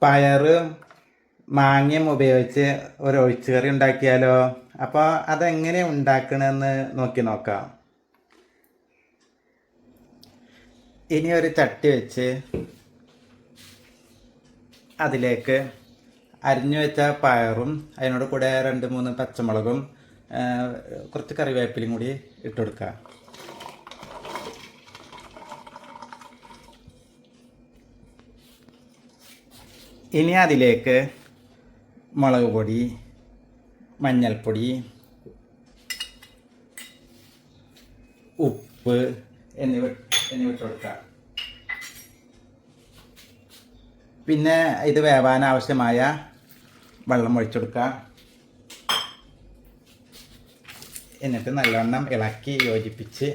പയറും മാങ്ങയും ഉപയോഗിച്ച് ഒരു ഒഴിച്ചുകറി ഉണ്ടാക്കിയാലോ? അപ്പോൾ അതെങ്ങനെ ഉണ്ടാക്കണമെന്ന് നോക്കാം. ഇനി ഒരു ചട്ടി വെച്ച് അതിലേക്ക് അരിഞ്ഞു വെച്ച പയറും അതിനോട് കൂടെ 2-3 പച്ചമുളകും കുറച്ച് കറിവേപ്പിലയും കൂടി ഇട്ട് കൊടുക്കുക. ഇനി അതിലേക്ക് മുളക് പൊടി, മഞ്ഞൾപ്പൊടി, ഉപ്പ് എന്നിവ ഇട്ട് കൊടുക്കുക. പിന്നെ ഇത് വേവാൻ ആവശ്യമായ വെള്ളം ഒഴിച്ചു കൊടുക്കുക. എന്നിട്ട് നല്ലവണ്ണം ഇളക്കി യോജിപ്പിച്ച്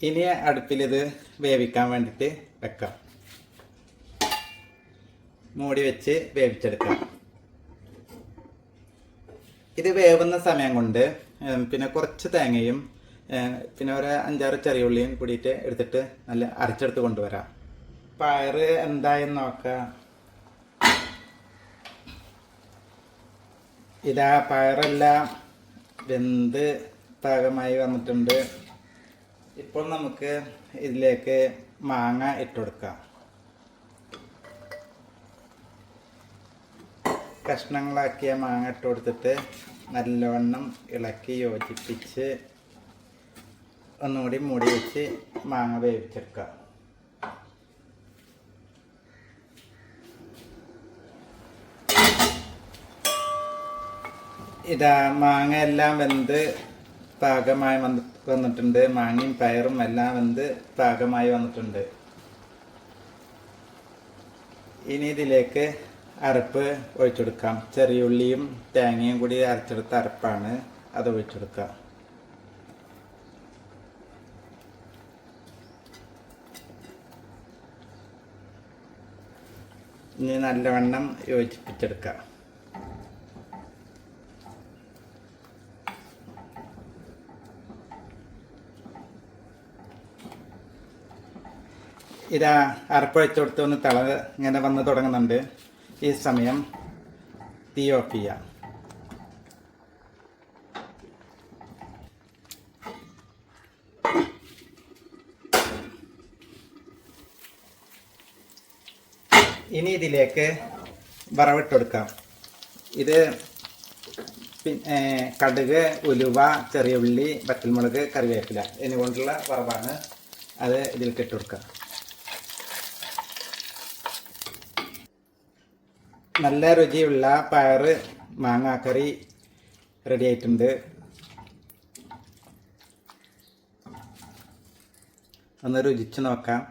ഇനി അടുപ്പിലിത് വേവിക്കാൻ വേണ്ടിയിട്ട് വെക്കാം. മൂടി വെച്ച് വേവിച്ചെടുക്കാം. ഇത് വേവുന്ന സമയം കൊണ്ട് പിന്നെ കുറച്ച് തേങ്ങയും പിന്നെ ഒരു 5-6 ചെറിയ ഉള്ളിയും കൂടിയിട്ട് എടുത്തിട്ട് നല്ല അരച്ചെടുത്ത് കൊണ്ടുവരാം. പയറ് എന്തായെന്ന് നോക്കാം. ഇതാ പയറെല്ലാം വെന്ത് പാകമായി വന്നിട്ടുണ്ട്. ഇപ്പോൾ നമുക്ക് ഇതിലേക്ക് മാങ്ങ ഇട്ട് കൊടുക്കാം. കഷ്ണങ്ങളാക്കിയ മാങ്ങ ഇട്ട് കൊടുത്തിട്ട് നല്ലവണ്ണം ഇളക്കി യോജിപ്പിച്ച് ഒന്നുകൂടി മൂടി വെച്ച് മാങ്ങ വേവിച്ചെടുക്കുക. ഇതാ മാങ്ങ എല്ലാം വെന്ത് പാകമായി വന്നിട്ടുണ്ട്. മാങ്ങയും പയറും എല്ലാം വെന്ത് പാകമായി വന്നിട്ടുണ്ട്. ഇനി ഇതിലേക്ക് അരപ്പ് ഒഴിച്ചെടുക്കാം. ചെറിയ ഉള്ളിയും തേങ്ങയും കൂടി അരച്ചെടുത്ത അരപ്പാണ്, അത് ഒഴിച്ചെടുക്കുക. ഇനി നല്ലവണ്ണം യോജിപ്പിച്ചെടുക്കുക. ഇതാ അരപ്പ് ഒഴിച്ചു കൊടുത്ത് ഒന്ന് ഇങ്ങനെ വന്ന് തുടങ്ങുന്നുണ്ട്. ഈ സമയം തീ ഓഫ് ചെയ്യാം. ഇനി ഇതിലേക്ക് വറവിട്ട് കൊടുക്കാം. ഇത് കടുക്, ഉലുവ, ചെറിയ ഉള്ളി, വറ്റൽമുളക്, കറിവേപ്പില എന്നിവ കൊണ്ടുള്ള വറവാണ്. അത് ഇതിലേക്ക് ഇട്ട് കൊടുക്കാം. നല്ല രുചിയുള്ള പയറ് മാങ്ങാക്കറി റെഡി ആയിട്ടുണ്ട്. ഒന്ന് രുചിച്ച് നോക്കാം.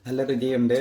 നല്ല രുചിയുണ്ട്.